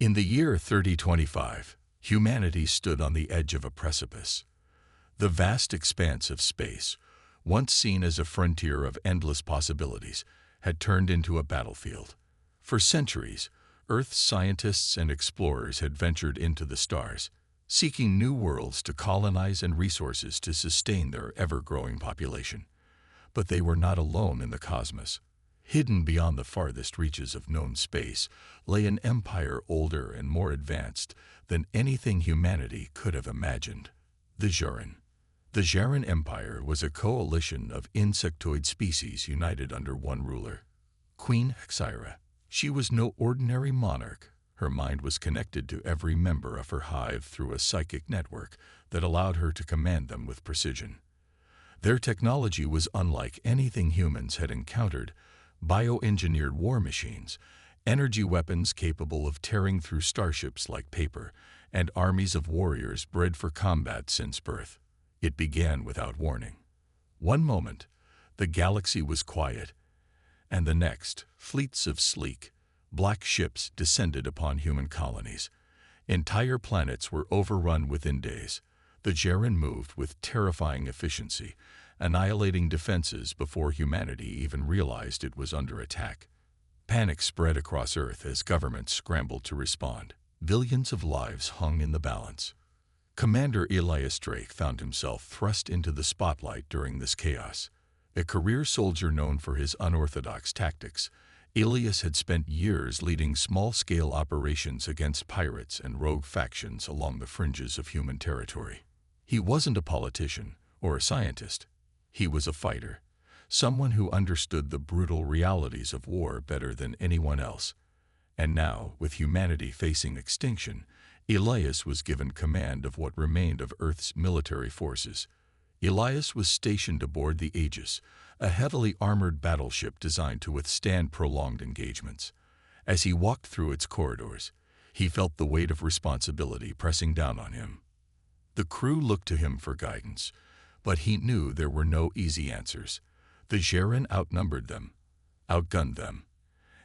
In the year 3025, humanity stood on the edge of a precipice. The vast expanse of space, once seen as a frontier of endless possibilities, had turned into a battlefield. For centuries, Earth's scientists and explorers had ventured into the stars, seeking new worlds to colonize and resources to sustain their ever-growing population. But they were not alone in the cosmos. Hidden beyond the farthest reaches of known space lay an empire older and more advanced than anything humanity could have imagined: the Jaren. The Jaren Empire was a coalition of insectoid species united under one ruler, Queen Cyra. She was no ordinary monarch. Her mind was connected to every member of her hive through a psychic network that allowed her to command them with precision. Their technology was unlike anything humans had encountered: bioengineered war machines, energy weapons capable of tearing through starships like paper, and armies of warriors bred for combat since birth. It began without warning. One moment, the galaxy was quiet, and the next, fleets of sleek, black ships descended upon human colonies. Entire planets were overrun within days. The Jaren moved with terrifying efficiency, annihilating defenses before humanity even realized it was under attack. Panic spread across Earth as governments scrambled to respond. Billions of lives hung in the balance. Commander Elias found himself thrust into the spotlight during this chaos. A career soldier known for his unorthodox tactics, Elias had spent years leading small-scale operations against pirates and rogue factions along the fringes of human territory. He wasn't a politician or a scientist. He was a fighter, someone who understood the brutal realities of war better than anyone else. And now, with humanity facing extinction, Elias was given command of what remained of Earth's military forces. Elias was stationed aboard the Aegis, a heavily armored battleship designed to withstand prolonged engagements. As he walked through its corridors, he felt the weight of responsibility pressing down on him. The crew looked to him for guidance, but he knew there were no easy answers. The Jaren outnumbered them, outgunned them,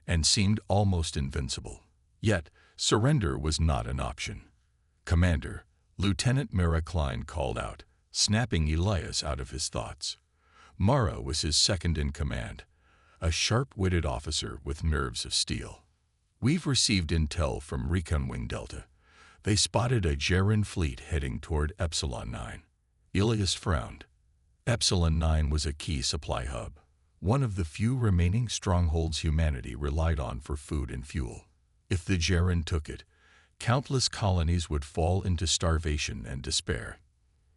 and seemed almost invincible. Yet, surrender was not an option. "Commander," Lieutenant Mara Klein called out, snapping Elias out of his thoughts. Mara was his second-in-command, a sharp-witted officer with nerves of steel. "We've received intel from Recon Wing Delta. They spotted a Jaren fleet heading toward Epsilon 9. Elias frowned. Epsilon 9 was a key supply hub, one of the few remaining strongholds humanity relied on for food and fuel. If the Jaren took it, countless colonies would fall into starvation and despair.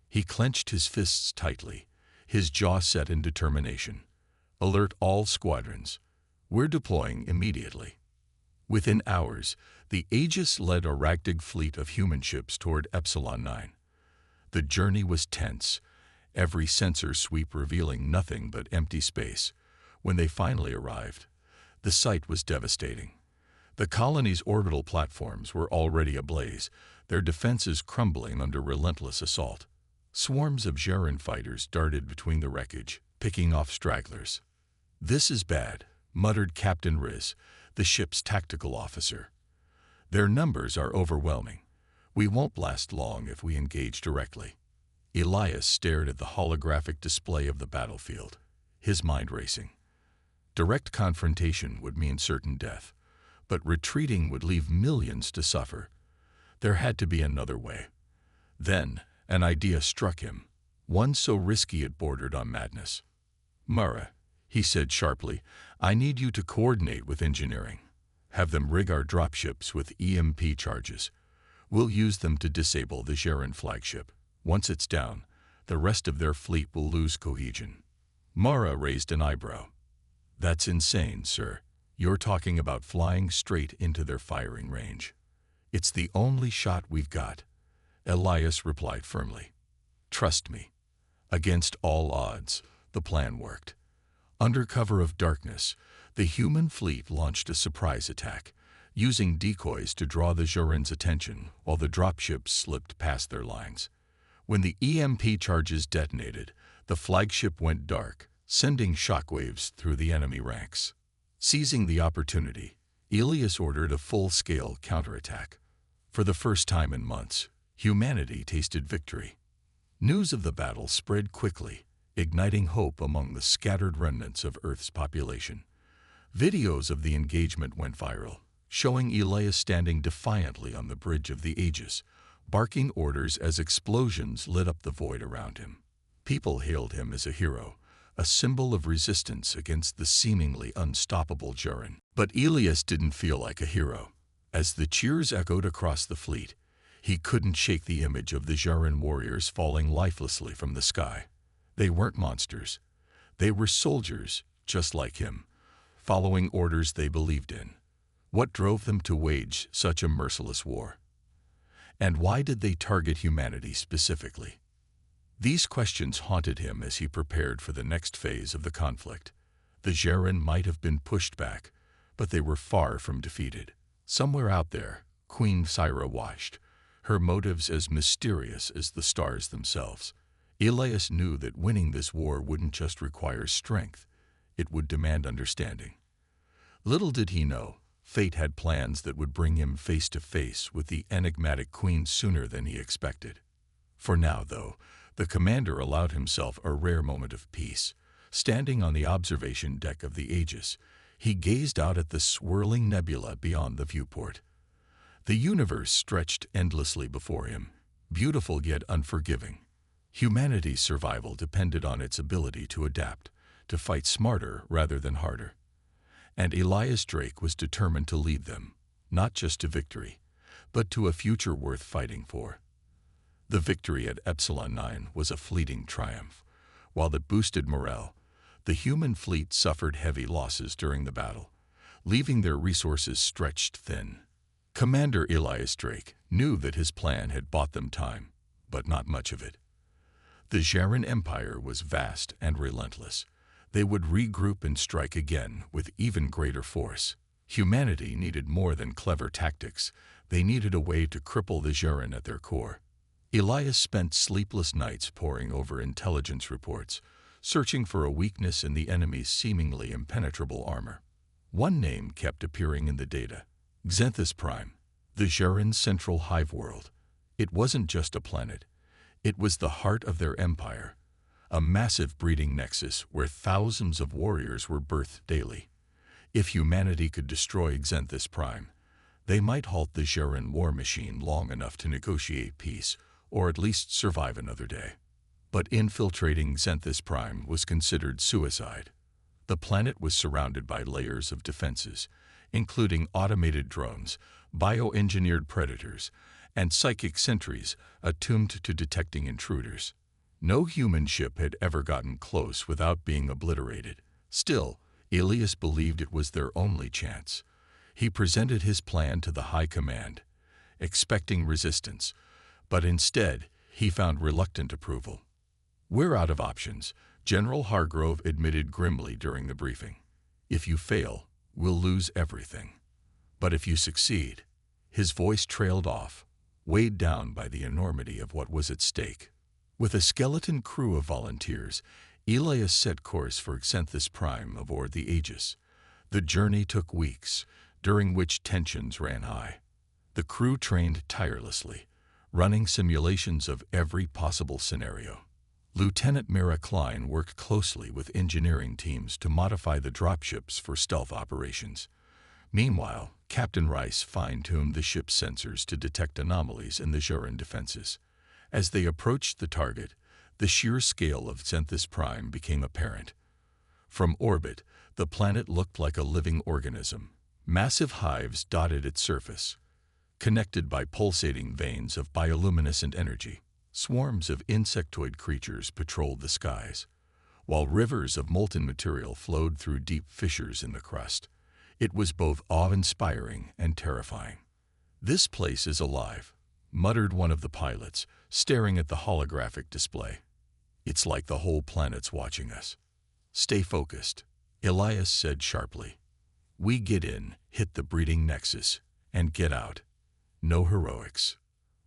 He clenched his fists tightly, his jaw set in determination. "Alert all squadrons. We're deploying immediately." Within hours, the Aegis led a ragtag fleet of human ships toward Epsilon 9. The journey was tense, every sensor sweep revealing nothing but empty space. When they finally arrived, the sight was devastating. The colony's orbital platforms were already ablaze, their defenses crumbling under relentless assault. Swarms of Jaren fighters darted between the wreckage, picking off stragglers. "This is bad," muttered Captain Riz, the ship's tactical officer. "Their numbers are overwhelming. We won't last long if we engage directly." Elias stared at the holographic display of the battlefield, his mind racing. Direct confrontation would mean certain death, but retreating would leave millions to suffer. There had to be another way. Then, an idea struck him, one so risky it bordered on madness. "Mara," he said sharply, "I need you to coordinate with engineering. Have them rig our dropships with EMP charges. We'll use them to disable the Jaren flagship. Once it's down, the rest of their fleet will lose cohesion." Mara raised an eyebrow. "That's insane, sir. You're talking about flying straight into their firing range." "It's the only shot we've got," Elias replied firmly. "Trust me." Against all odds, the plan worked. Under cover of darkness, the human fleet launched a surprise attack, using decoys to draw the Jaren's attention while the dropships slipped past their lines. When the EMP charges detonated, the flagship went dark, sending shockwaves through the enemy ranks. Seizing the opportunity, Elias ordered a full-scale counterattack. For the first time in months, humanity tasted victory. News of the battle spread quickly, igniting hope among the scattered remnants of Earth's population. Videos of the engagement went viral, showing Elias standing defiantly on the bridge of the Aegis, barking orders as explosions lit up the void around him. People hailed him as a hero, a symbol of resistance against the seemingly unstoppable Jaren. But Elias didn't feel like a hero. As the cheers echoed across the fleet, he couldn't shake the image of the Jaren warriors falling lifelessly from the sky. They weren't monsters. They were soldiers, just like him, following orders they believed in. What drove them to wage such a merciless war? And why did they target humanity specifically? These questions haunted him as he prepared for the next phase of the conflict. The Jaren might have been pushed back, but they were far from defeated. Somewhere out there, Queen Cyra watched, her motives as mysterious as the stars themselves. Elias knew that winning this war wouldn't just require strength, it would demand understanding. Little did he know, fate had plans that would bring him face to face with the enigmatic queen sooner than he expected. For now, though, the commander allowed himself a rare moment of peace. Standing on the observation deck of the Aegis, he gazed out at the swirling nebula beyond the viewport. The universe stretched endlessly before him, beautiful yet unforgiving. Humanity's survival depended on its ability to adapt, to fight smarter rather than harder. And Elias Drake was determined to lead them, not just to victory, but to a future worth fighting for. The victory at Epsilon 9 was a fleeting triumph. While it boosted morale, the human fleet suffered heavy losses during the battle, leaving their resources stretched thin. Commander Elias Drake knew that his plan had bought them time, but not much of it. The Jaren Empire was vast and relentless. They would regroup and strike again with even greater force. Humanity needed more than clever tactics. They needed a way to cripple the Jaren at their core. Elias spent sleepless nights poring over intelligence reports, searching for a weakness in the enemy's seemingly impenetrable armor. One name kept appearing in the data: Zenus Prime, the Jaren's central hive world. It wasn't just a planet. It was the heart of their empire, a massive breeding nexus where thousands of warriors were birthed daily. If humanity could destroy Zenus Prime, they might halt the Jaren war machine long enough to negotiate peace, or at least survive another day. But infiltrating Zenus Prime was considered suicide. The planet was surrounded by layers of defenses, including automated drones, bioengineered predators, and psychic sentries attuned to detecting intruders. No human ship had ever gotten close without being obliterated. Still, Elias believed it was their only chance. He presented his plan to the High Command, expecting resistance, but instead he found reluctant approval. "We're out of options," General Hargrove admitted grimly during the briefing. "If you fail, we'll lose everything. But if you succeed," his voice trailed off, weighed down by the enormity of what was at stake. With a skeleton crew of volunteers, Elias set course for Zenus Prime aboard the Aegis. The journey took weeks, during which tensions ran high. The crew trained tirelessly, running simulations of every possible scenario. Lieutenant Mira Klein worked closely with engineering teams to modify the dropships for stealth operations. Meanwhile, Captain Rice fine-tuned the ship's sensors to detect anomalies in the Jaren defenses. As they approached the target, the sheer scale of Zenus Prime became apparent. From orbit, the planet looked like a living organism. Massive hives dotted its surface, connected by pulsating veins of bioluminescent energy. Swarms of insectoid creatures patrolled the skies, while rivers of molten material flowed through deep fissures in the crust. It was both awe-inspiring and terrifying. "This place is alive," muttered one of the pilots, staring at the holographic display. "It's like the whole planet's watching us." "Stay focused," Elias said sharply. "We get in, hit the breeding nexus, and get out. No heroics."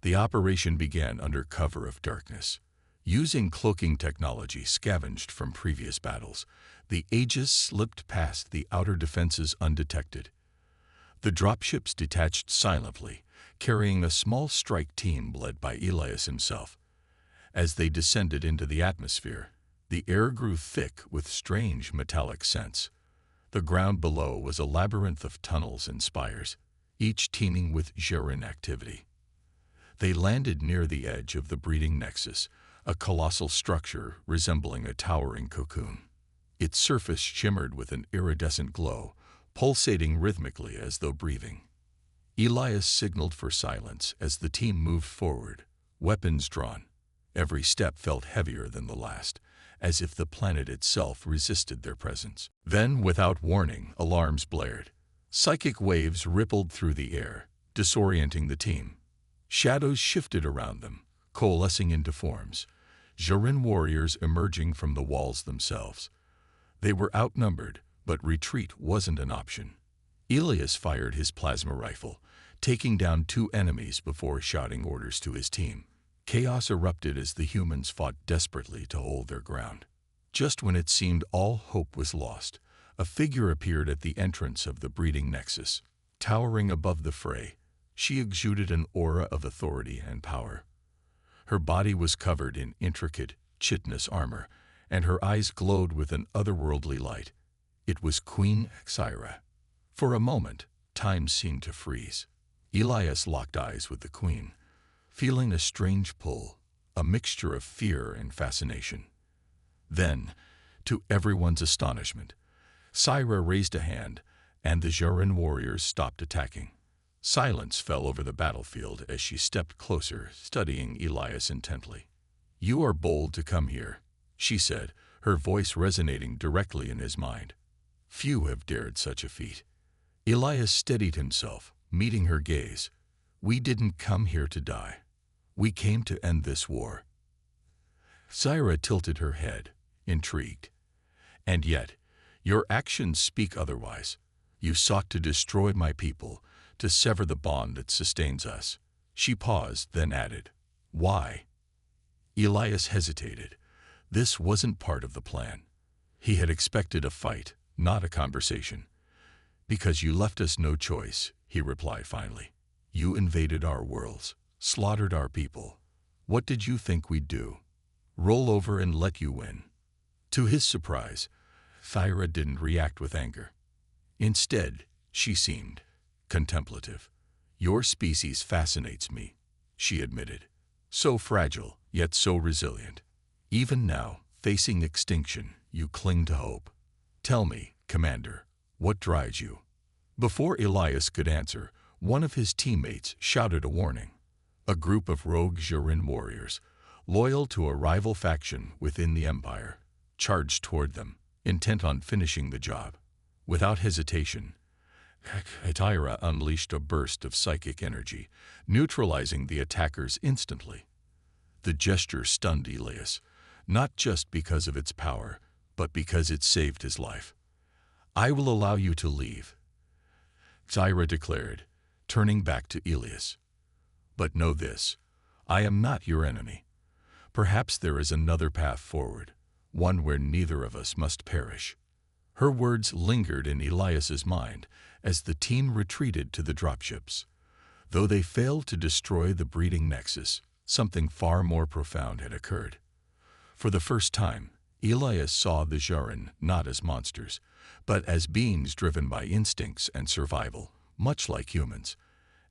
The operation began under cover of darkness. Using cloaking technology scavenged from previous battles, the Aegis slipped past the outer defenses undetected. The dropships detached silently, carrying a small strike team led by Elias himself. As they descended into the atmosphere, the air grew thick with strange metallic scents. The ground below was a labyrinth of tunnels and spires, each teeming with Jaren activity. They landed near the edge of the breeding nexus, a colossal structure resembling a towering cocoon. Its surface shimmered with an iridescent glow, pulsating rhythmically as though breathing. Elias signaled for silence as the team moved forward, weapons drawn. Every step felt heavier than the last, as if the planet itself resisted their presence. Then, without warning, alarms blared. Psychic waves rippled through the air, disorienting the team. Shadows shifted around them, coalescing into forms. Jaren warriors emerging from the walls themselves. They were outnumbered, but retreat wasn't an option. Elias fired his plasma rifle, taking down 2 enemies before shouting orders to his team. Chaos erupted as the humans fought desperately to hold their ground. Just when it seemed all hope was lost, a figure appeared at the entrance of the breeding nexus. Towering above the fray, she exuded an aura of authority and power. Her body was covered in intricate, chitinous armor, and her eyes glowed with an otherworldly light. It was Queen Cyra. For a moment, time seemed to freeze. Elias locked eyes with the queen, feeling a strange pull, a mixture of fear and fascination. Then, to everyone's astonishment, Cyra raised a hand, and the Jaren warriors stopped attacking. Silence fell over the battlefield as she stepped closer, studying Elias intently. "You are bold to come here," she said, her voice resonating directly in his mind. Few have dared such a feat. Elias steadied himself, meeting her gaze. "We didn't come here to die. We came to end this war." Cyra tilted her head, intrigued. "And yet, your actions speak otherwise. You sought to destroy my people, to sever the bond that sustains us." She paused, then added, "Why?" Elias hesitated. This wasn't part of the plan. He had expected a fight, not a conversation. "Because you left us no choice," he replied finally. "You invaded our worlds, slaughtered our people. What did you think we'd do? Roll over and let you win?" To his surprise, Cyra didn't react with anger. Instead, she seemed contemplative. "Your species fascinates me," she admitted. "So fragile, yet so resilient. Even now, facing extinction, you cling to hope. Tell me, Commander, what drives you?" Before Elias could answer, one of his teammates shouted a warning. A group of rogue Jaren warriors, loyal to a rival faction within the Empire, charged toward them, intent on finishing the job. Without hesitation, Cyra unleashed a burst of psychic energy, neutralizing the attackers instantly. The gesture stunned Elias, not just because of its power, but because it saved his life. "I will allow you to leave," Cyra declared, turning back to Elias. "But know this, I am not your enemy. Perhaps there is another path forward, one where neither of us must perish." Her words lingered in Elias's mind as the team retreated to the dropships. Though they failed to destroy the breeding nexus, something far more profound had occurred. For the first time, Elias saw the Jaren not as monsters, but as beings driven by instincts and survival, much like humans.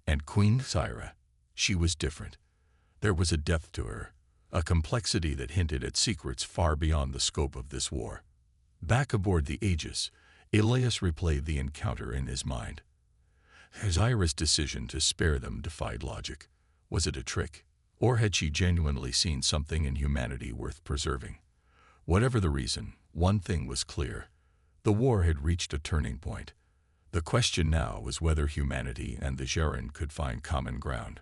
And Queen Cyra, she was different. There was a depth to her, a complexity that hinted at secrets far beyond the scope of this war. Back aboard the Aegis, Elias replayed the encounter in his mind. Cyra's decision to spare them defied logic. Was it a trick? Or had she genuinely seen something in humanity worth preserving? Whatever the reason, one thing was clear. The war had reached a turning point. The question now was whether humanity and the Jaren could find common ground,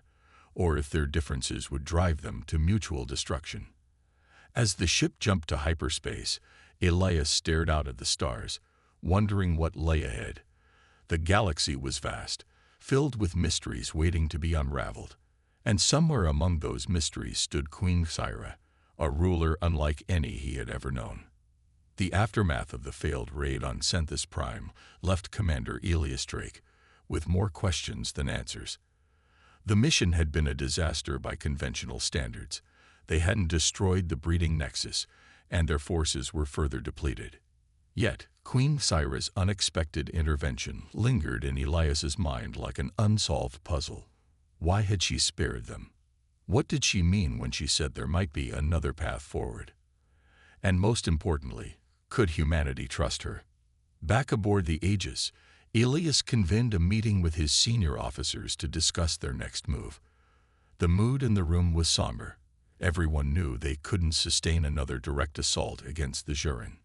or if their differences would drive them to mutual destruction. As the ship jumped to hyperspace, Elias stared out at the stars, wondering what lay ahead. The galaxy was vast, filled with mysteries waiting to be unraveled. And somewhere among those mysteries stood Queen Cyra, a ruler unlike any he had ever known. The aftermath of the failed raid on Zenus Prime left Commander Elias Drake with more questions than answers. The mission had been a disaster by conventional standards. They hadn't destroyed the breeding nexus, and their forces were further depleted. Yet, Queen Cyra's unexpected intervention lingered in Elias's mind like an unsolved puzzle. Why had she spared them? What did she mean when she said there might be another path forward? And most importantly, could humanity trust her? Back aboard the Aegis, Elias convened a meeting with his senior officers to discuss their next move. The mood in the room was somber. Everyone knew they couldn't sustain another direct assault against the Jaren.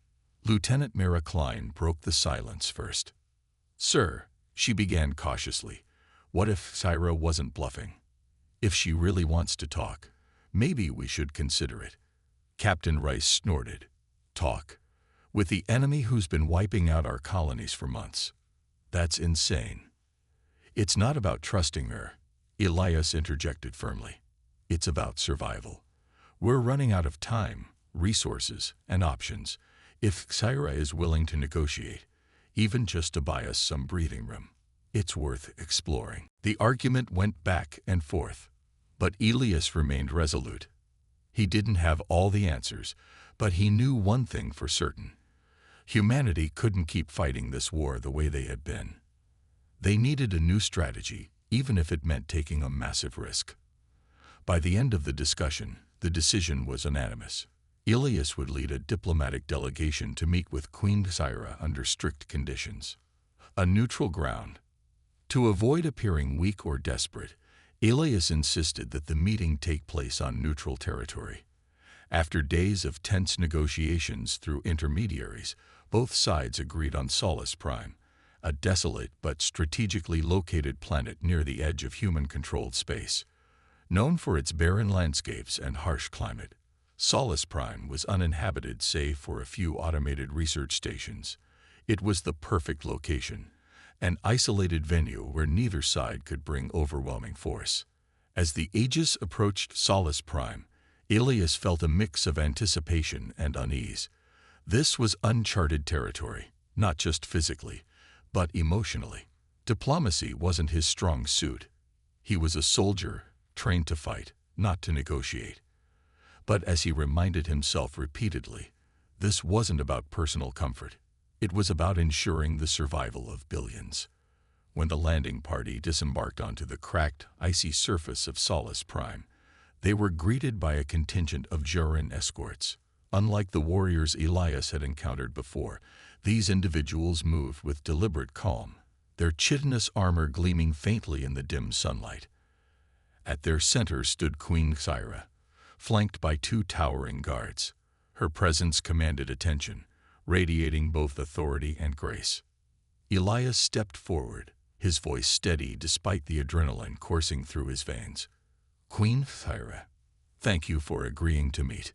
Lieutenant Mira Klein broke the silence first. "Sir," she began cautiously, "what if Cyra wasn't bluffing? If she really wants to talk, maybe we should consider it." Captain Rice snorted. "Talk? With the enemy who's been wiping out our colonies for months? That's insane." "It's not about trusting her," Elias interjected firmly. "It's about survival. We're running out of time, resources, and options. If Cyra is willing to negotiate, even just to buy us some breathing room, it's worth exploring." The argument went back and forth, but Elias remained resolute. He didn't have all the answers, but he knew one thing for certain. Humanity couldn't keep fighting this war the way they had been. They needed a new strategy, even if it meant taking a massive risk. By the end of the discussion, the decision was unanimous. Elias would lead a diplomatic delegation to meet with Queen Cyra under strict conditions. A neutral ground. To avoid appearing weak or desperate, Elias insisted that the meeting take place on neutral territory. After days of tense negotiations through intermediaries, both sides agreed on Solace Prime, a desolate but strategically located planet near the edge of human-controlled space. Known for its barren landscapes and harsh climate, Solace Prime was uninhabited save for a few automated research stations. It was the perfect location, an isolated venue where neither side could bring overwhelming force. As the Aegis approached Solace Prime, Elias felt a mix of anticipation and unease. This was uncharted territory, not just physically, but emotionally. Diplomacy wasn't his strong suit. He was a soldier, trained to fight, not to negotiate. But as he reminded himself repeatedly, this wasn't about personal comfort. It was about ensuring the survival of billions. When the landing party disembarked onto the cracked, icy surface of Solace Prime, they were greeted by a contingent of Jaren escorts. Unlike the warriors Elias had encountered before, these individuals moved with deliberate calm, their chitinous armor gleaming faintly in the dim sunlight. At their center stood Queen Cyra, flanked by two towering guards. Her presence commanded attention, radiating both authority and grace. Elias stepped forward, his voice steady despite the adrenaline coursing through his veins. "Queen Cyra, thank you for agreeing to meet."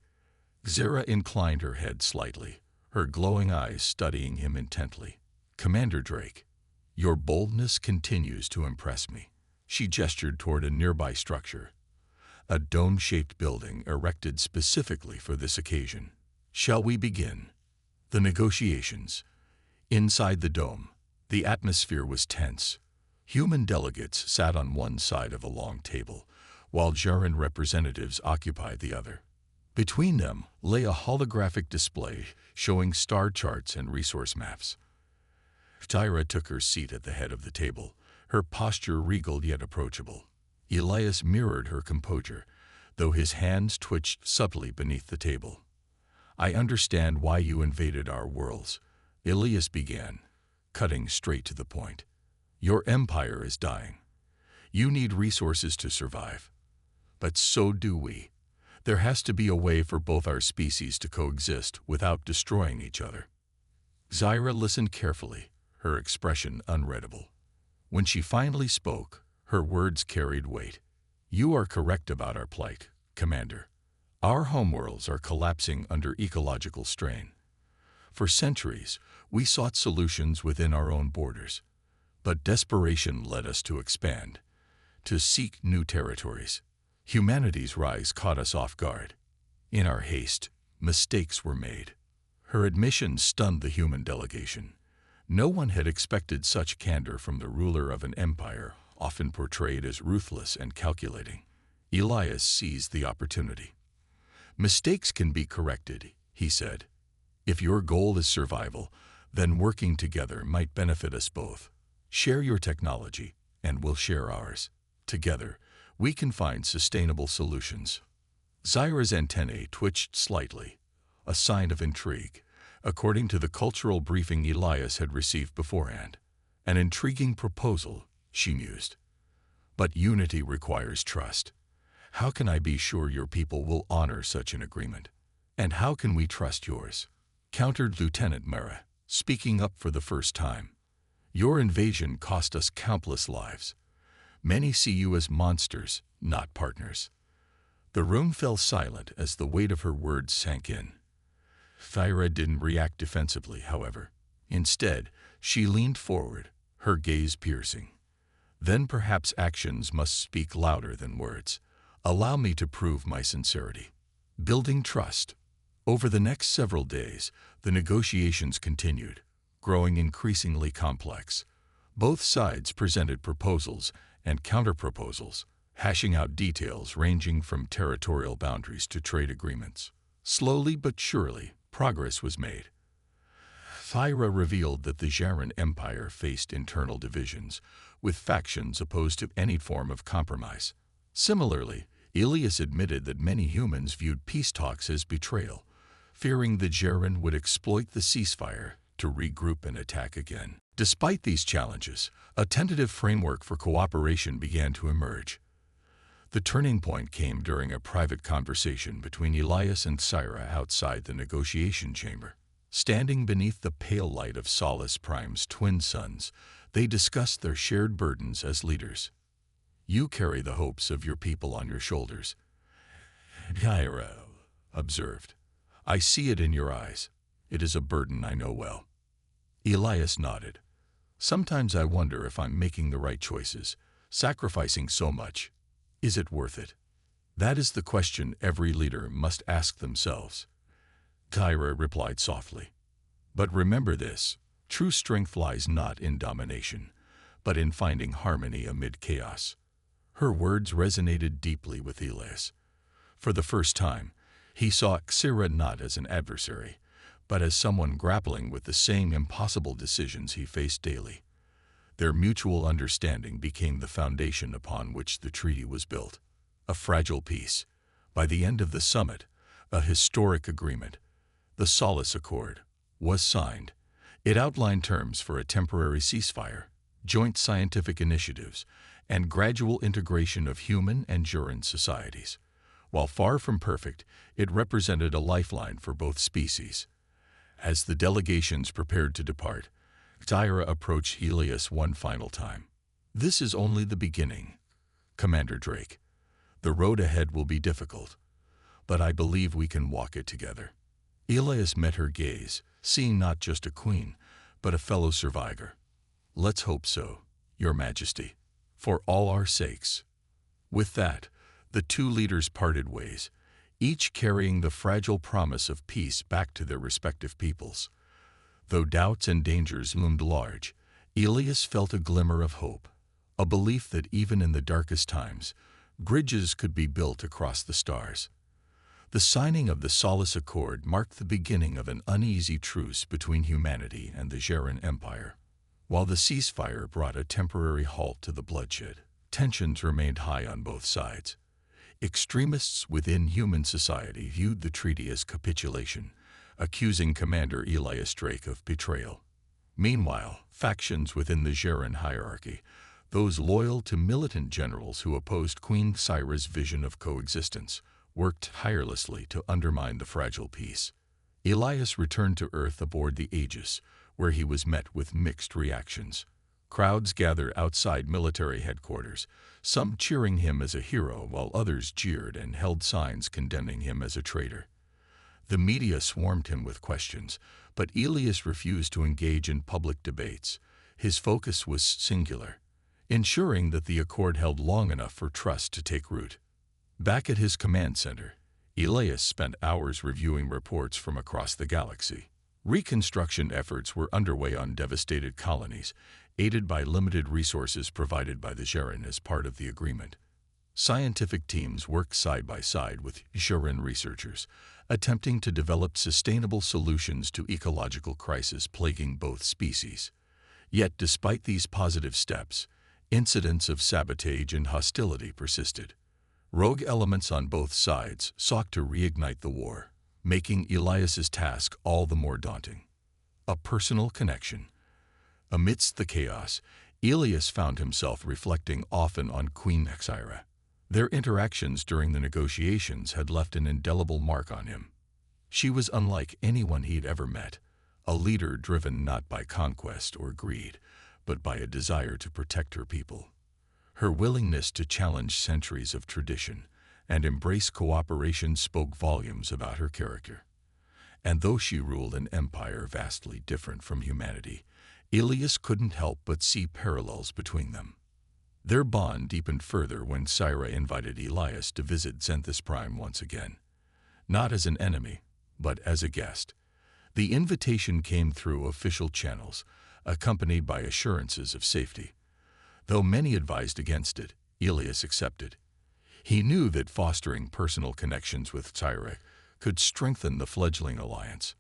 Cyra inclined her head slightly, her glowing eyes studying him intently. "Commander Drake, your boldness continues to impress me." She gestured toward a nearby structure, a dome-shaped building erected specifically for this occasion. "Shall we begin?" The negotiations. Inside the dome, the atmosphere was tense. Human delegates sat on one side of a long table, while Jaren representatives occupied the other. Between them lay a holographic display showing star charts and resource maps. Cyra took her seat at the head of the table, her posture regal yet approachable. Elias mirrored her composure, though his hands twitched subtly beneath the table. "I understand why you invaded our worlds," Elias began, cutting straight to the point. "Your empire is dying. You need resources to survive. But so do we. There has to be a way for both our species to coexist without destroying each other." Cyra listened carefully, her expression unreadable. When she finally spoke, her words carried weight. "You are correct about our plight, Commander. Our homeworlds are collapsing under ecological strain. For centuries, we sought solutions within our own borders, but desperation led us to expand, to seek new territories. Humanity's rise caught us off guard. In our haste, mistakes were made." Her admission stunned the human delegation. No one had expected such candor from the ruler of an empire, often portrayed as ruthless and calculating. Elias seized the opportunity. "Mistakes can be corrected," he said. "If your goal is survival, then working together might benefit us both. Share your technology, and we'll share ours. Together, we can find sustainable solutions." Cyra's antennae twitched slightly, a sign of intrigue. According to the cultural briefing Elias had received beforehand. "An intriguing proposal," she mused. "But unity requires trust. How can I be sure your people will honor such an agreement? And how can we trust yours?" Countered Lieutenant Mara, speaking up for the first time. "Your invasion cost us countless lives. Many see you as monsters, not partners." The room fell silent as the weight of her words sank in. Cyra didn't react defensively, however. Instead, she leaned forward, her gaze piercing. "Then perhaps actions must speak louder than words. Allow me to prove my sincerity." Building trust. Over the next several days, the negotiations continued, growing increasingly complex. Both sides presented proposals and counterproposals, hashing out details ranging from territorial boundaries to trade agreements. Slowly but surely, progress was made. Cyra revealed that the Jaren Empire faced internal divisions, with factions opposed to any form of compromise. Similarly, Elias admitted that many humans viewed peace talks as betrayal, fearing the Jaren would exploit the ceasefire to regroup and attack again. Despite these challenges, a tentative framework for cooperation began to emerge. The turning point came during a private conversation between Elias and Cyra outside the negotiation chamber. Standing beneath the pale light of Solace Prime's twin suns, they discussed their shared burdens as leaders. "You carry the hopes of your people on your shoulders," Cyra observed. "I see it in your eyes. It is a burden I know well." Elias nodded. "Sometimes I wonder if I'm making the right choices, sacrificing so much. Is it worth it?" "That is the question every leader must ask themselves," Cyra replied softly. "But remember this, true strength lies not in domination, but in finding harmony amid chaos." Her words resonated deeply with Elias. For the first time, he saw Cyra not as an adversary, but as someone grappling with the same impossible decisions he faced daily. Their mutual understanding became the foundation upon which the treaty was built. A fragile peace. By the end of the summit, a historic agreement, the Solace Accord, was signed. It outlined terms for a temporary ceasefire, joint scientific initiatives, and gradual integration of human and Jaren societies. While far from perfect, it represented a lifeline for both species. As the delegations prepared to depart, Cyra approached Elias one final time. "This is only the beginning, Commander Drake. The road ahead will be difficult, but I believe we can walk it together." Elias met her gaze, seeing not just a queen, but a fellow survivor. "Let's hope so, Your Majesty, for all our sakes." With that, the two leaders parted ways, each carrying the fragile promise of peace back to their respective peoples. Though doubts and dangers loomed large, Elias felt a glimmer of hope, a belief that even in the darkest times, bridges could be built across the stars. The signing of the Solace Accord marked the beginning of an uneasy truce between humanity and the Jaren Empire. While the ceasefire brought a temporary halt to the bloodshed, tensions remained high on both sides. Extremists within human society viewed the treaty as capitulation, accusing Commander Elias Drake of betrayal. Meanwhile, factions within the Jaren hierarchy, those loyal to militant generals who opposed Queen Cyra's vision of coexistence, worked tirelessly to undermine the fragile peace. Elias returned to Earth aboard the Aegis, where he was met with mixed reactions. Crowds gathered outside military headquarters, some cheering him as a hero while others jeered and held signs condemning him as a traitor. The media swarmed him with questions, but Elias refused to engage in public debates. His focus was singular, ensuring that the accord held long enough for trust to take root. Back at his command center, Elias spent hours reviewing reports from across the galaxy. Reconstruction efforts were underway on devastated colonies, aided by limited resources provided by the Jaren as part of the agreement. Scientific teams worked side by side with Jaren researchers, attempting to develop sustainable solutions to ecological crises plaguing both species. Yet, despite these positive steps, incidents of sabotage and hostility persisted. Rogue elements on both sides sought to reignite the war, making Elias's task all the more daunting. A personal connection. Amidst the chaos, Elias found himself reflecting often on Queen Cyra. Their interactions during the negotiations had left an indelible mark on him. She was unlike anyone he'd ever met, a leader driven not by conquest or greed, but by a desire to protect her people. Her willingness to challenge centuries of tradition and embrace cooperation spoke volumes about her character. And though she ruled an empire vastly different from humanity, Elias couldn't help but see parallels between them. Their bond deepened further when Cyra invited Elias to visit Zenus Prime once again. Not as an enemy, but as a guest. The invitation came through official channels, accompanied by assurances of safety. Though many advised against it, Elias accepted. He knew that fostering personal connections with Cyra could strengthen the fledgling alliance.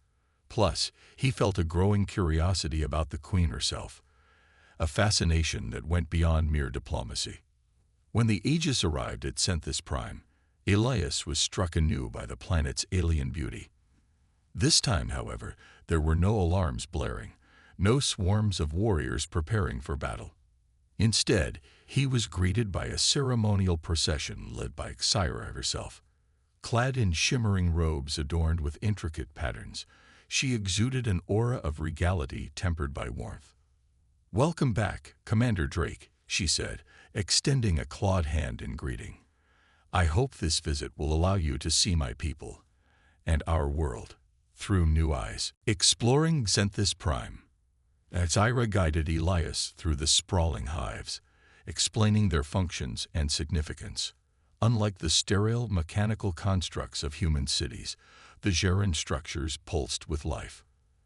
Plus, he felt a growing curiosity about the Queen herself, a fascination that went beyond mere diplomacy. When the Aegis arrived at Zenus Prime, Elias was struck anew by the planet's alien beauty. This time, however, there were no alarms blaring, no swarms of warriors preparing for battle. Instead, he was greeted by a ceremonial procession led by Cyra herself. Clad in shimmering robes adorned with intricate patterns, she exuded an aura of regality tempered by warmth. "Welcome back, Commander Drake," she said, extending a clawed hand in greeting. "I hope this visit will allow you to see my people and our world through new eyes." Exploring Zenus Prime, Cyra guided Elias through the sprawling hives, explaining their functions and significance. Unlike the sterile, mechanical constructs of human cities, the Jaren structures pulsed with life.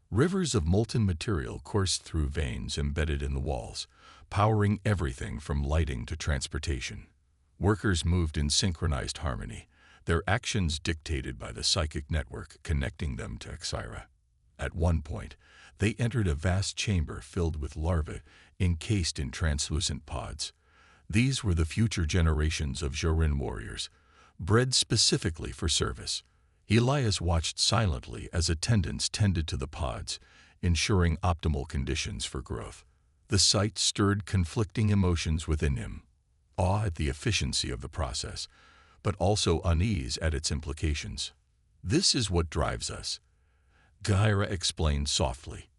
Rivers of molten material coursed through veins embedded in the walls, powering everything from lighting to transportation. Workers moved in synchronized harmony, their actions dictated by the psychic network connecting them to Cyra. At one point, they entered a vast chamber filled with larvae encased in translucent pods. These were the future generations of Jaren warriors, bred specifically for service. Elias watched silently as attendants tended to the pods, ensuring optimal conditions for growth. The sight stirred conflicting emotions within him, awe at the efficiency of the process, but also unease at its implications. "This is what drives us," Cyra explained softly.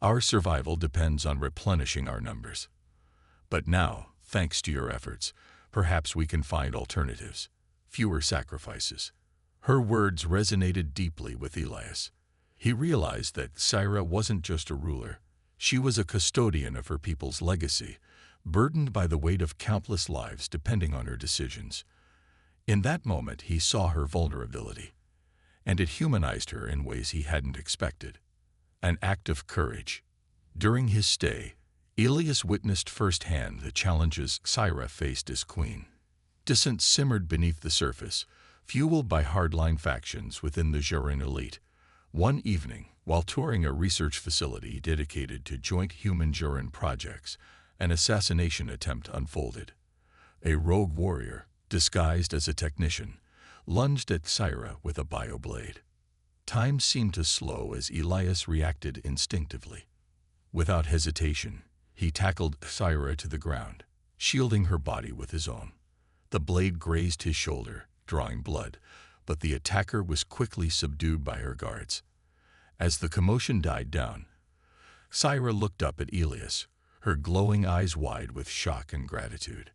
"Our survival depends on replenishing our numbers. But now, thanks to your efforts, perhaps we can find alternatives, fewer sacrifices." Her words resonated deeply with Elias. He realized that Cyra wasn't just a ruler. She was a custodian of her people's legacy, burdened by the weight of countless lives depending on her decisions. In that moment, he saw her vulnerability, and it humanized her in ways he hadn't expected. An act of courage. During his stay, Elias witnessed firsthand the challenges Cyra faced as queen. Dissent simmered beneath the surface, fueled by hardline factions within the Jaren elite. One evening, while touring a research facility dedicated to joint human-Jaren projects, an assassination attempt unfolded. A rogue warrior, disguised as a technician, lunged at Cyra with a bioblade. Time seemed to slow as Elias reacted instinctively. Without hesitation, he tackled Cyra to the ground, shielding her body with his own. The blade grazed his shoulder, drawing blood, but the attacker was quickly subdued by her guards. As the commotion died down, Cyra looked up at Elias, her glowing eyes wide with shock and gratitude.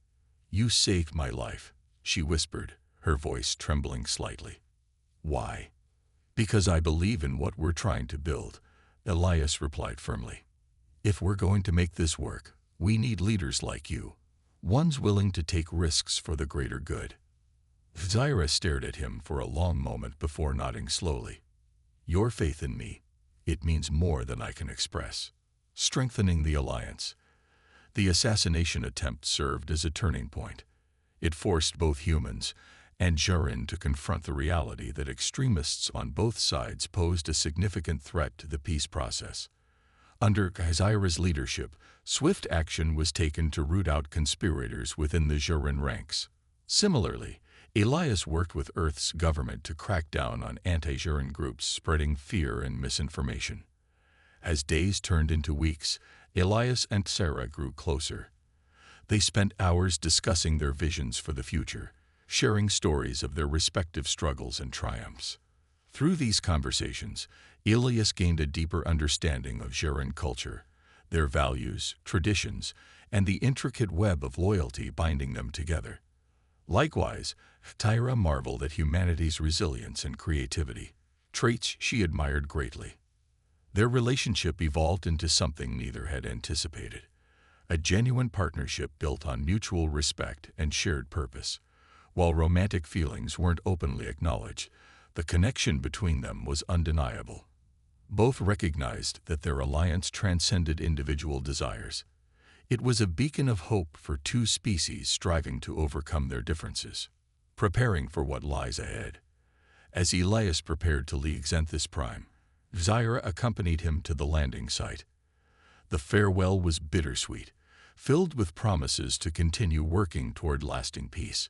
"You saved my life," she whispered, her voice trembling slightly. "Why?" "Because I believe in what we're trying to build," Elias replied firmly. "If we're going to make this work, we need leaders like you, ones willing to take risks for the greater good." Cyra stared at him for a long moment before nodding slowly. "Your faith in me," it means more than I can express. Strengthening the alliance. The assassination attempt served as a turning point. It forced both humans and Jaren to confront the reality that extremists on both sides posed a significant threat to the peace process. Under Cyra's leadership, swift action was taken to root out conspirators within the Jaren ranks. Similarly, Elias worked with Earth's government to crack down on anti-Jaren groups spreading fear and misinformation. As days turned into weeks, Elias and Cyra grew closer. They spent hours discussing their visions for the future, sharing stories of their respective struggles and triumphs. Through these conversations, Elias gained a deeper understanding of Jaren culture, their values, traditions, and the intricate web of loyalty binding them together. Likewise, Cyra marveled at humanity's resilience and creativity, traits she admired greatly. Their relationship evolved into something neither had anticipated, a genuine partnership built on mutual respect and shared purpose. While romantic feelings weren't openly acknowledged, the connection between them was undeniable. Both recognized that their alliance transcended individual desires. It was a beacon of hope for two species striving to overcome their differences, preparing for what lies ahead. As Elias prepared to leave Zenus Prime, Cyra accompanied him to the landing site. The farewell was bittersweet, filled with promises to continue working toward lasting peace.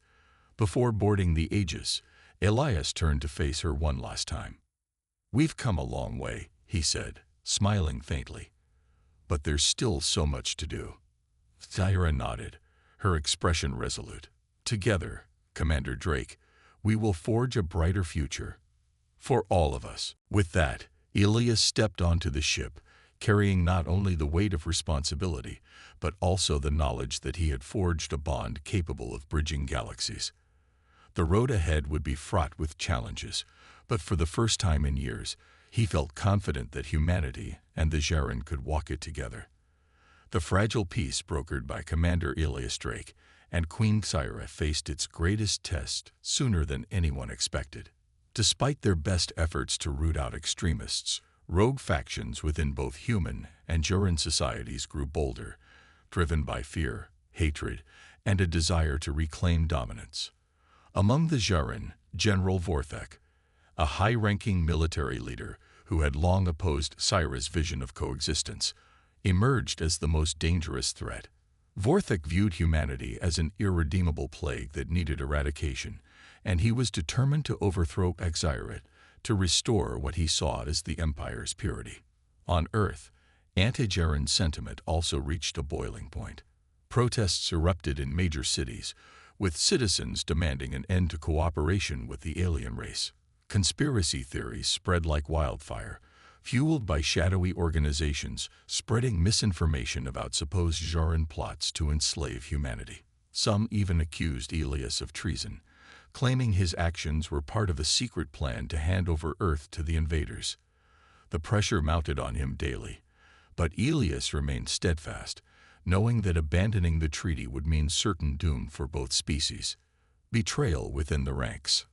Before boarding the Aegis, Elias turned to face her one last time. "We've come a long way," he said, smiling faintly. "But there's still so much to do." Cyra nodded, her expression resolute. "Together, Commander Drake, we will forge a brighter future. For all of us." With that, Elias stepped onto the ship, carrying not only the weight of responsibility, but also the knowledge that he had forged a bond capable of bridging galaxies. The road ahead would be fraught with challenges, but for the first time in years, he felt confident that humanity and the Jaren could walk it together. The fragile peace brokered by Commander Elias Drake and Queen Cyra faced its greatest test sooner than anyone expected. Despite their best efforts to root out extremists, rogue factions within both human and Jaren societies grew bolder, driven by fear, hatred, and a desire to reclaim dominance. Among the Jaren, General Vorthek, a high-ranking military leader who had long opposed Cyra's vision of coexistence, emerged as the most dangerous threat. Vorthek viewed humanity as an irredeemable plague that needed eradication, and he was determined to overthrow Cyra to restore what he saw as the Empire's purity. On Earth, anti-Jaren sentiment also reached a boiling point. Protests erupted in major cities, with citizens demanding an end to cooperation with the alien race. Conspiracy theories spread like wildfire, fueled by shadowy organizations spreading misinformation about supposed Jaren plots to enslave humanity. Some even accused Elias of treason, claiming his actions were part of a secret plan to hand over Earth to the invaders. The pressure mounted on him daily, but Elias remained steadfast, knowing that abandoning the treaty would mean certain doom for both species. Betrayal within the ranks.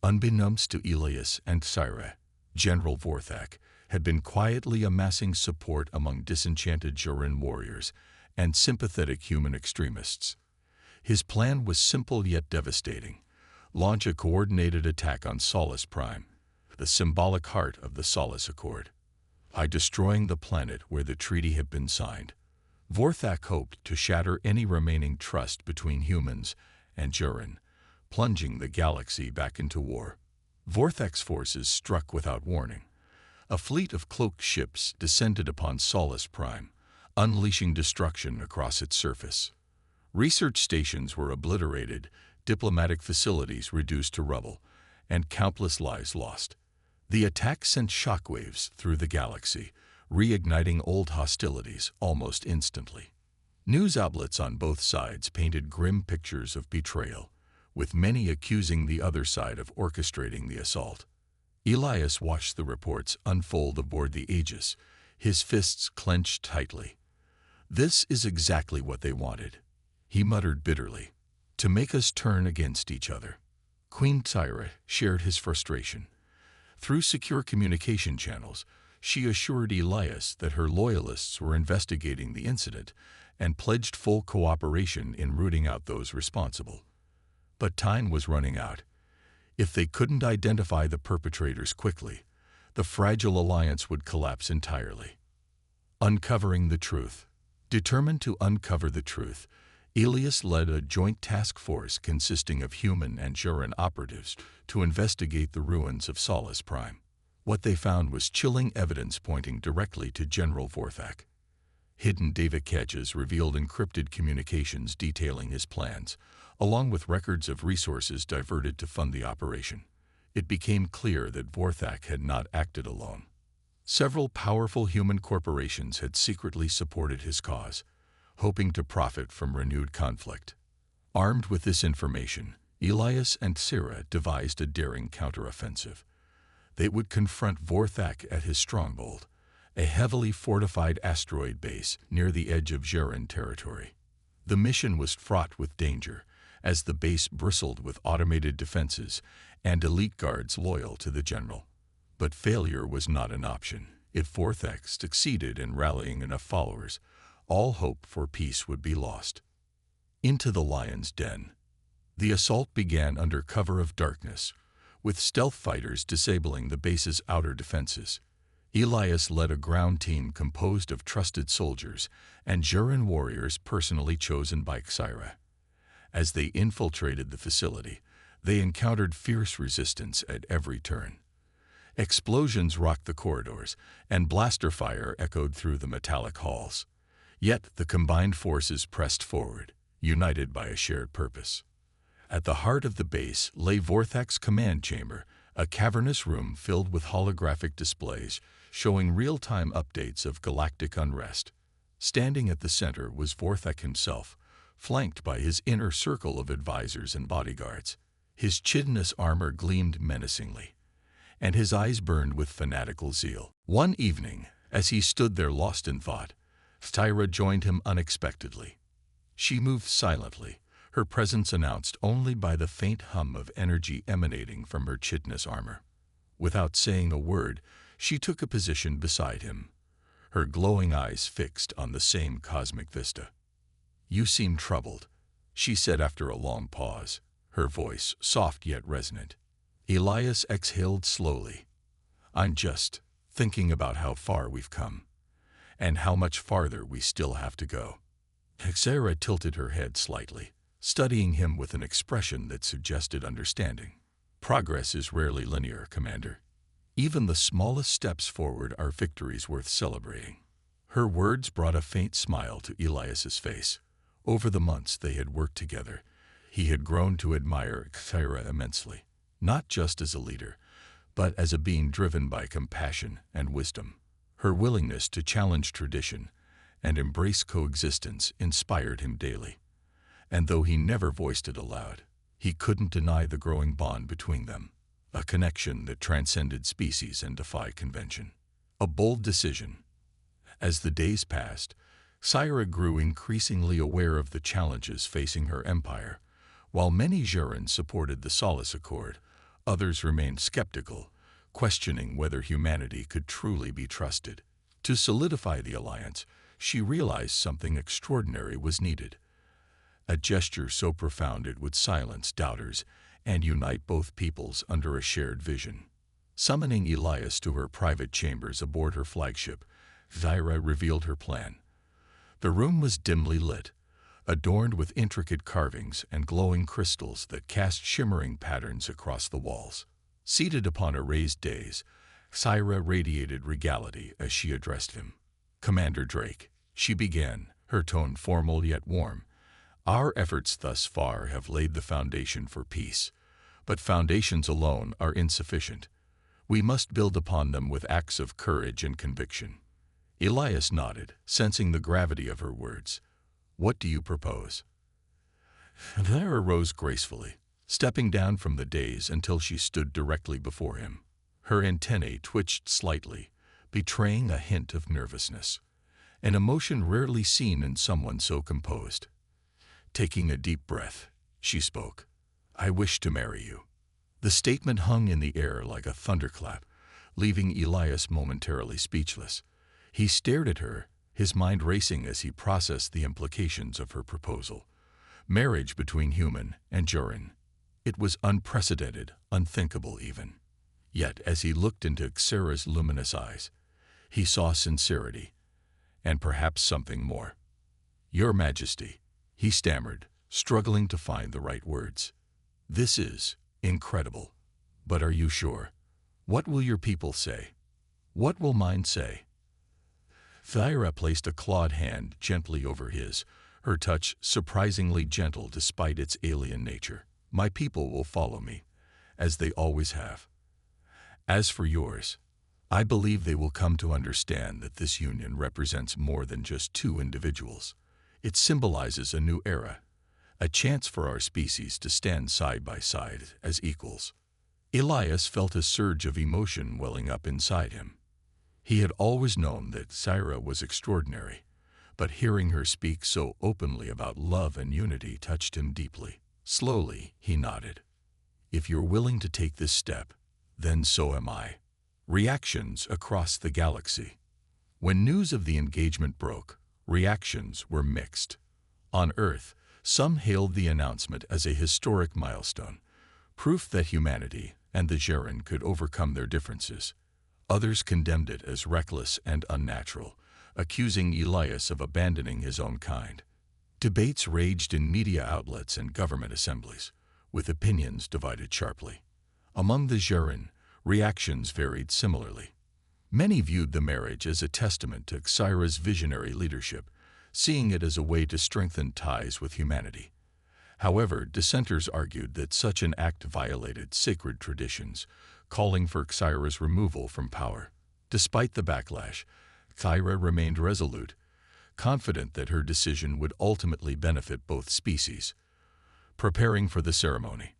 Unbeknownst to Elias and Cyra, General Vorthek had been quietly amassing support among disenchanted Jaren warriors and sympathetic human extremists. His plan was simple yet devastating: launch a coordinated attack on Solace Prime, the symbolic heart of the Solace Accord. By destroying the planet where the treaty had been signed, Vorthek hoped to shatter any remaining trust between humans and Jaren, plunging the galaxy back into war. Vorthek's forces struck without warning. A fleet of cloaked ships descended upon Solace Prime, unleashing destruction across its surface. Research stations were obliterated, diplomatic facilities reduced to rubble, and countless lives lost. The attack sent shockwaves through the galaxy, reigniting old hostilities almost instantly. News outlets on both sides painted grim pictures of betrayal, with many accusing the other side of orchestrating the assault. Elias watched the reports unfold aboard the Aegis, his fists clenched tightly. "This is exactly what they wanted," he muttered bitterly, "to make us turn against each other." Queen Cyra shared his frustration. Through secure communication channels, She assured Elias that her loyalists were investigating the incident and pledged full cooperation in rooting out those responsible. But time was running out. If they couldn't identify the perpetrators quickly, the fragile alliance would collapse entirely. Uncovering the truth. Determined to uncover the truth, Elias led a joint task force consisting of human and Jaren operatives to investigate the ruins of Solace Prime. What they found was chilling evidence pointing directly to General Vorthak. Hidden data caches revealed encrypted communications detailing his plans, along with records of resources diverted to fund the operation. It became clear that Vorthak had not acted alone. Several powerful human corporations had secretly supported his cause, hoping to profit from renewed conflict. Armed with this information, Elias and Cyra devised a daring counteroffensive. They would confront Vorthak at his stronghold, a heavily fortified asteroid base near the edge of Jaren territory. The mission was fraught with danger, as the base bristled with automated defenses and elite guards loyal to the general. But failure was not an option. If Vorthak succeeded in rallying enough followers, all hope for peace would be lost. Into the lion's den. The assault began under cover of darkness, with stealth fighters disabling the base's outer defenses. Elias led a ground team composed of trusted soldiers and Jaren warriors personally chosen by Cyra. As they infiltrated the facility, they encountered fierce resistance at every turn. Explosions rocked the corridors, and blaster fire echoed through the metallic halls. Yet the combined forces pressed forward, united by a shared purpose. At the heart of the base lay Vorthak's command chamber, a cavernous room filled with holographic displays showing real-time updates of galactic unrest. Standing at the center was Vorthak himself, flanked by his inner circle of advisors and bodyguards. His chitinous armor gleamed menacingly, and his eyes burned with fanatical zeal. One evening, as he stood there lost in thought, Cyra joined him unexpectedly. She moved silently, her presence announced only by the faint hum of energy emanating from her chitinous armor. Without saying a word, she took a position beside him, her glowing eyes fixed on the same cosmic vista. "You seem troubled," she said after a long pause, her voice soft yet resonant. Elias exhaled slowly. "I'm just thinking about how far we've come, and how much farther we still have to go." Cyra tilted her head slightly, studying him with an expression that suggested understanding. "Progress is rarely linear, Commander. Even the smallest steps forward are victories worth celebrating." Her words brought a faint smile to Elias's face. Over the months they had worked together, he had grown to admire Cyra immensely, not just as a leader, but as a being driven by compassion and wisdom. Her willingness to challenge tradition and embrace coexistence inspired him daily. And though he never voiced it aloud, he couldn't deny the growing bond between them, a connection that transcended species and defied convention. A bold decision. As the days passed, Cyra grew increasingly aware of the challenges facing her empire. While many Jaren supported the Solace Accord, others remained skeptical, questioning whether humanity could truly be trusted. To solidify the alliance, she realized something extraordinary was needed. A gesture so profound it would silence doubters and unite both peoples under a shared vision. Summoning Elias to her private chambers aboard her flagship, Cyra revealed her plan. The room was dimly lit, adorned with intricate carvings and glowing crystals that cast shimmering patterns across the walls. Seated upon a raised dais, Cyra radiated regality as she addressed him. "Commander Drake," she began, her tone formal yet warm, "our efforts thus far have laid the foundation for peace, but foundations alone are insufficient. We must build upon them with acts of courage and conviction." Elias nodded, sensing the gravity of her words. "What do you propose?" Cyra rose gracefully, stepping down from the dais until she stood directly before him. Her antennae twitched slightly, betraying a hint of nervousness, an emotion rarely seen in someone so composed. Taking a deep breath, she spoke. "I wish to marry you." The statement hung in the air like a thunderclap, leaving Elias momentarily speechless. He stared at her, his mind racing as he processed the implications of her proposal. Marriage between human and Jaren. It was unprecedented, unthinkable even. Yet, as he looked into Cyra's luminous eyes, he saw sincerity, and perhaps something more. "Your Majesty," he stammered, struggling to find the right words. "This is incredible. But are you sure? What will your people say? What will mine say?" Cyra placed a clawed hand gently over his, her touch surprisingly gentle despite its alien nature. "My people will follow me, as they always have. As for yours, I believe they will come to understand that this union represents more than just two individuals. It symbolizes a new era, a chance for our species to stand side by side as equals." Elias felt a surge of emotion welling up inside him. He had always known that Cyra was extraordinary, but hearing her speak so openly about love and unity touched him deeply. Slowly, he nodded. "If you're willing to take this step, then so am I." Reactions across the galaxy. When news of the engagement broke, reactions were mixed. On Earth, some hailed the announcement as a historic milestone, proof that humanity and the Jaren could overcome their differences. Others condemned it as reckless and unnatural, accusing Elias of abandoning his own kind. Debates raged in media outlets and government assemblies, with opinions divided sharply. Among the Jaren, reactions varied similarly. Many viewed the marriage as a testament to Cyra's visionary leadership, seeing it as a way to strengthen ties with humanity. However, dissenters argued that such an act violated sacred traditions, calling for Cyra's removal from power. Despite the backlash, Cyra remained resolute, confident that her decision would ultimately benefit both species. Preparing for the ceremony.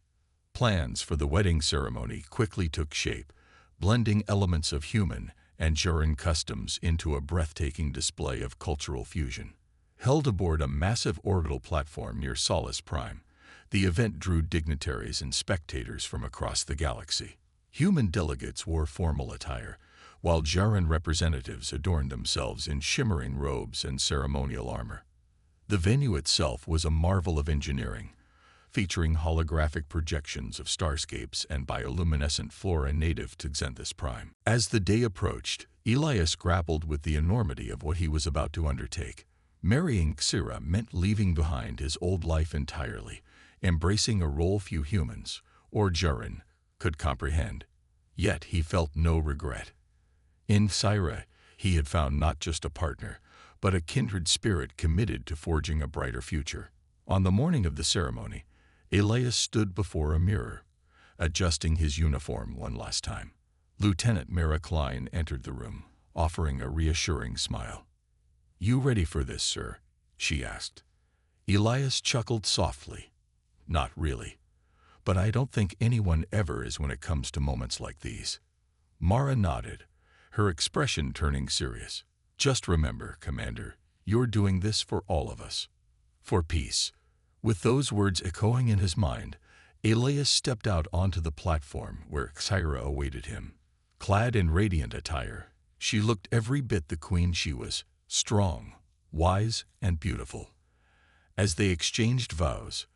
Plans for the wedding ceremony quickly took shape, blending elements of human and Jaren customs into a breathtaking display of cultural fusion. Held aboard a massive orbital platform near Solace Prime, the event drew dignitaries and spectators from across the galaxy. Human delegates wore formal attire, while Jaren representatives adorned themselves in shimmering robes and ceremonial armor. The venue itself was a marvel of engineering, featuring holographic projections of starscapes and bioluminescent flora native to Zenus Prime. As the day approached, Elias grappled with the enormity of what he was about to undertake. Marrying Cyra meant leaving behind his old life entirely, embracing a role few humans, or Jaren, could comprehend. Yet he felt no regret. In Cyra, he had found not just a partner, but a kindred spirit committed to forging a brighter future. On the morning of the ceremony, Elias stood before a mirror, adjusting his uniform one last time. Lieutenant Mara Klein entered the room, offering a reassuring smile. "You ready for this, sir?" she asked. Elias chuckled softly. "Not really. But I don't think anyone ever is when it comes to moments like these." Mara nodded, her expression turning serious. "Just remember, Commander, you're doing this for all of us. For peace." With those words echoing in his mind, Elias stepped out onto the platform where Cyra awaited him. Clad in radiant attire, she looked every bit the queen she was, strong, wise, and beautiful. As they exchanged vows,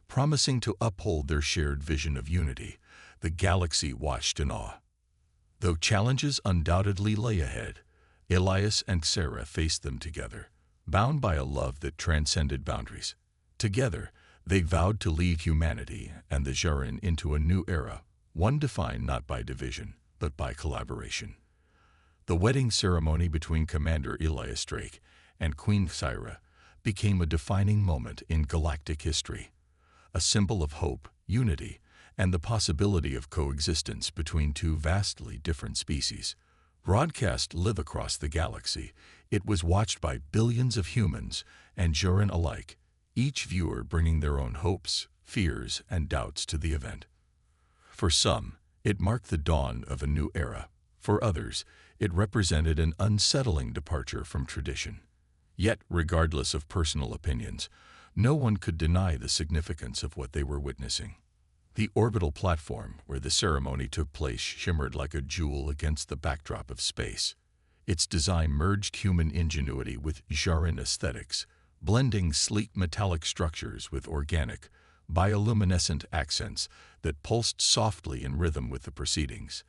promising to uphold their shared vision of unity, the galaxy watched in awe. Though challenges undoubtedly lay ahead, Elias and Cyra faced them together, bound by a love that transcended boundaries. Together, they vowed to lead humanity and the Jaren into a new era, one defined not by division, but by collaboration. The wedding ceremony between Commander Elias Drake and Queen Cyra became a defining moment in galactic history, a symbol of hope, unity, and the possibility of coexistence between two vastly different species. Broadcast live across the galaxy, it was watched by billions of humans and Jaren alike, each viewer bringing their own hopes, fears, and doubts to the event. For some, it marked the dawn of a new era. For others, it represented an unsettling departure from tradition. Yet, regardless of personal opinions, no one could deny the significance of what they were witnessing. The orbital platform where the ceremony took place shimmered like a jewel against the backdrop of space. Its design merged human ingenuity with Jaren aesthetics, blending sleek metallic structures with organic, bioluminescent accents that pulsed softly in rhythm with the proceedings.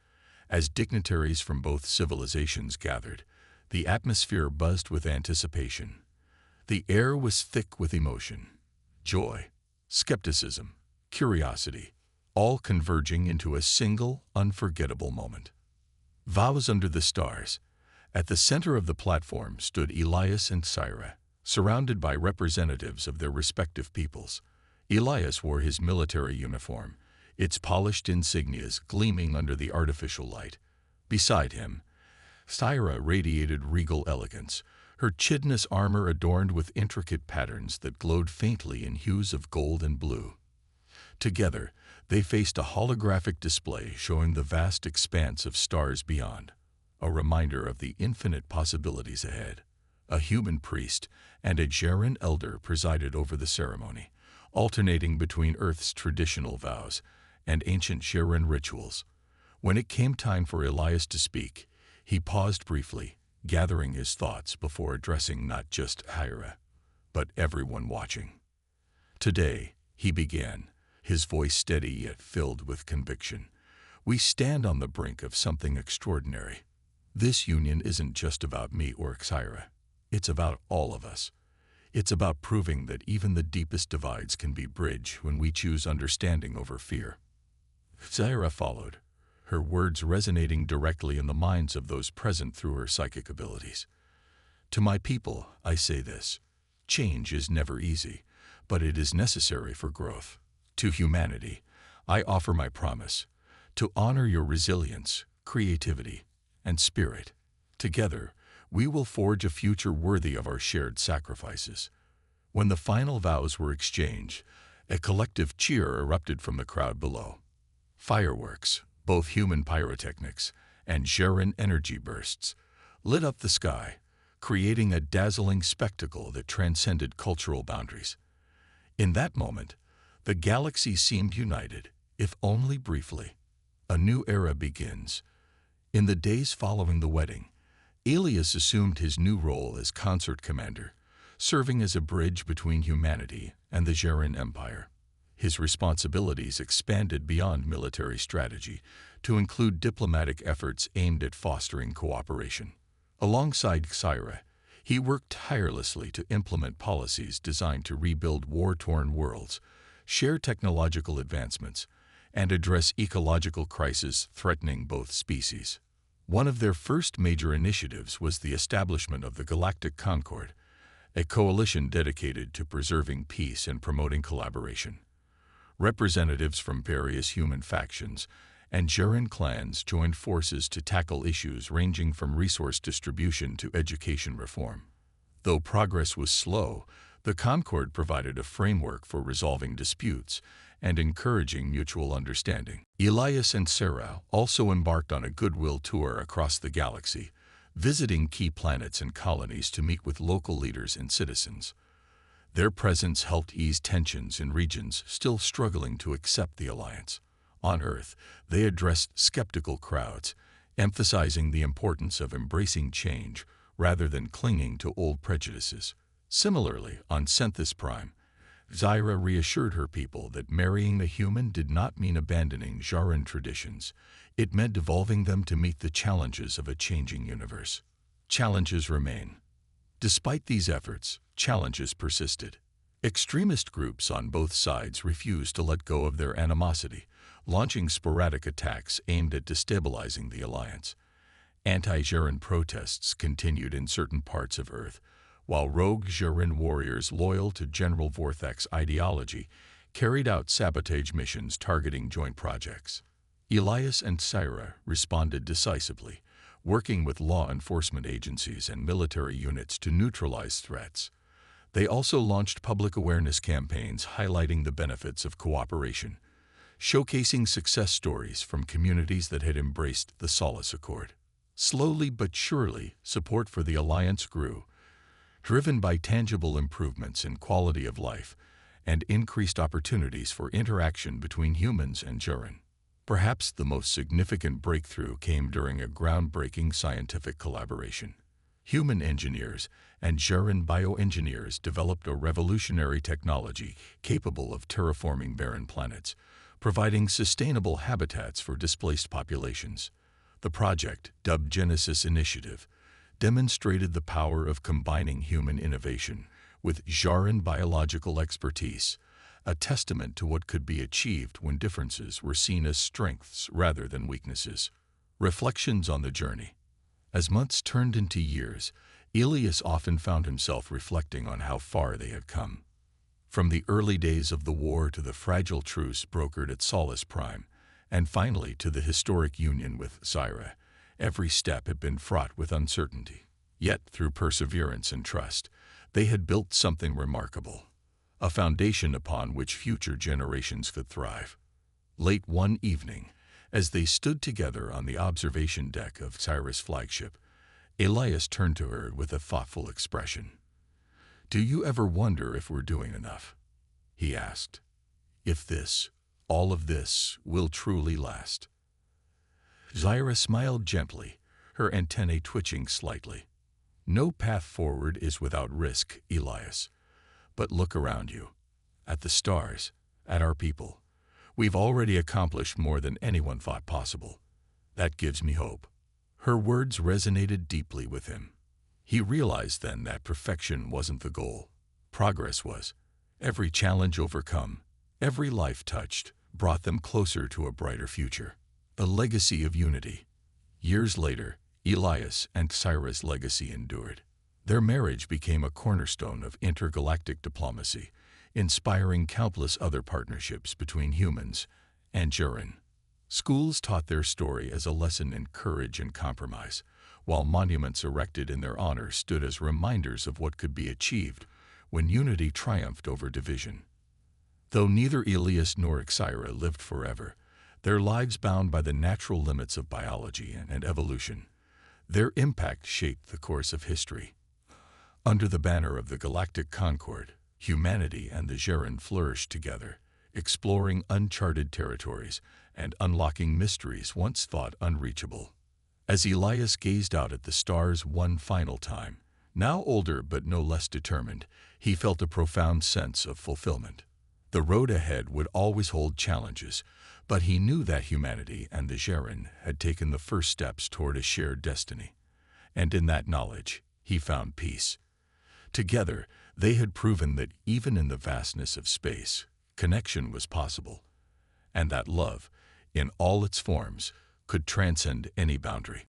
As dignitaries from both civilizations gathered, the atmosphere buzzed with anticipation. The air was thick with emotion, joy, skepticism, curiosity, all converging into a single, unforgettable moment. Vows under the stars. At the center of the platform stood Elias and Cyra, surrounded by representatives of their respective peoples. Elias wore his military uniform, its polished insignias gleaming under the artificial light. Beside him, Cyra radiated regal elegance, her chitinous armor adorned with intricate patterns that glowed faintly in hues of gold and blue. Together, they faced a holographic display showing the vast expanse of stars beyond, a reminder of the infinite possibilities ahead. A human priest and a Jaren elder presided over the ceremony, alternating between Earth's traditional vows and ancient Jaren rituals. When it came time for Elias to speak, he paused briefly, gathering his thoughts before addressing not just Cyra, but everyone watching. Today, he began, his voice steady yet filled with conviction. We stand on the brink of something extraordinary. This union isn't just about me or Cyra. It's about all of us. It's about proving that even the deepest divides can be bridged when we choose understanding over fear. Cyra followed, her words resonating directly in the minds of those present through her psychic abilities. To my people, I say this: change is never easy, but it is necessary for growth. To humanity, I offer my promise to honor your resilience, creativity, and spirit. Together, we will forge a future worthy of our shared sacrifices. When the final vows were exchanged, a collective cheer erupted from the crowd below. Fireworks, both human pyrotechnics and Jaren energy bursts, lit up the sky, creating a dazzling spectacle that transcended cultural boundaries. In that moment, the galaxy seemed united, if only briefly. A new era begins. In the days following the wedding, Elias assumed his new role as consort commander, serving as a bridge between humanity and the Jaren Empire. His responsibilities expanded beyond military strategy to include diplomatic efforts aimed at fostering cooperation. Alongside Cyra, he worked tirelessly to implement policies designed to rebuild war-torn worlds, share technological advancements, and address ecological crises threatening both species. One of their first major initiatives was the establishment of the Galactic Concord, a coalition dedicated to preserving peace and promoting collaboration. Representatives from various human factions and Jaren clans joined forces to tackle issues ranging from resource distribution to education reform. Though progress was slow, the Concord provided a framework for resolving disputes and encouraging mutual understanding. Elias and Cyra also embarked on a goodwill tour across the galaxy, visiting key planets and colonies to meet with local leaders and citizens. Their presence helped ease tensions in regions still struggling to accept the alliance. On Earth, they addressed skeptical crowds, emphasizing the importance of embracing change rather than clinging to old prejudices. Similarly, on Zenus Prime, Cyra reassured her people that marrying a human did not mean abandoning Jaren traditions. It meant evolving them to meet the challenges of a changing universe. Challenges remain. Despite these efforts, challenges persisted. Extremist groups on both sides refused to let go of their animosity, launching sporadic attacks aimed at destabilizing the alliance. Anti-Jaren protests continued in certain parts of Earth, while rogue Jaren warriors loyal to General Vorthak's ideology carried out sabotage missions targeting joint projects. Elias and Cyra responded decisively, working with law enforcement agencies and military units to neutralize threats. They also launched public awareness campaigns highlighting the benefits of cooperation, showcasing success stories from communities that had embraced the Solace Accord. Slowly but surely, support for the alliance grew, driven by tangible improvements in quality of life and increased opportunities for interaction between humans and Jaren. Perhaps the most significant breakthrough came during a groundbreaking scientific collaboration. Human engineers and Jaren bioengineers developed a revolutionary technology capable of terraforming barren planets, providing sustainable habitats for displaced populations. The project, dubbed Genesis Initiative, demonstrated the power of combining human innovation with Jaren biological expertise, a testament to what could be achieved when differences were seen as strengths rather than weaknesses. Reflections on the journey. As months turned into years, Elias often found himself reflecting on how far they had come. From the early days of the war to the fragile truce brokered at Solace Prime, and finally to the historic union with Cyra, every step had been fraught with uncertainty. Yet, through perseverance and trust, they had built something remarkable, a foundation upon which future generations could thrive. Late one evening, as they stood together on the observation deck of Cyra's flagship, Elias turned to her with a thoughtful expression. "Do you ever wonder if we're doing enough?" he asked. "If this, all of this, will truly last?" Cyra smiled gently, her antennae twitching slightly. "No path forward is without risk, Elias. But look around you, at the stars, at our people. We've already accomplished more than anyone thought possible. That gives me hope." Her words resonated deeply with him. He realized then that perfection wasn't the goal. Progress was. Every challenge overcome, every life touched, brought them closer to a brighter future. A legacy of unity. Years later, Elias and Cyra's legacy endured. Their marriage became a cornerstone of intergalactic diplomacy, inspiring countless other partnerships between humans and Jaren. Schools taught their story as a lesson in courage and compromise, while monuments erected in their honor stood as reminders of what could be achieved when unity triumphed over division. Though neither Elias nor Cyra lived forever, their lives bound by the natural limits of biology and evolution, their impact shaped the course of history. Under the banner of the Galactic Concord, humanity and the Jaren flourished together, exploring uncharted territories and unlocking mysteries once thought unreachable. As Elias gazed out at the stars one final time, now older but no less determined, he felt a profound sense of fulfillment. The road ahead would always hold challenges, but he knew that humanity and the Jaren had taken the first steps toward a shared destiny. And in that knowledge, he found peace. Together, they had proven that even in the vastness of space, connection was possible, and that love, in all its forms, could transcend any boundary.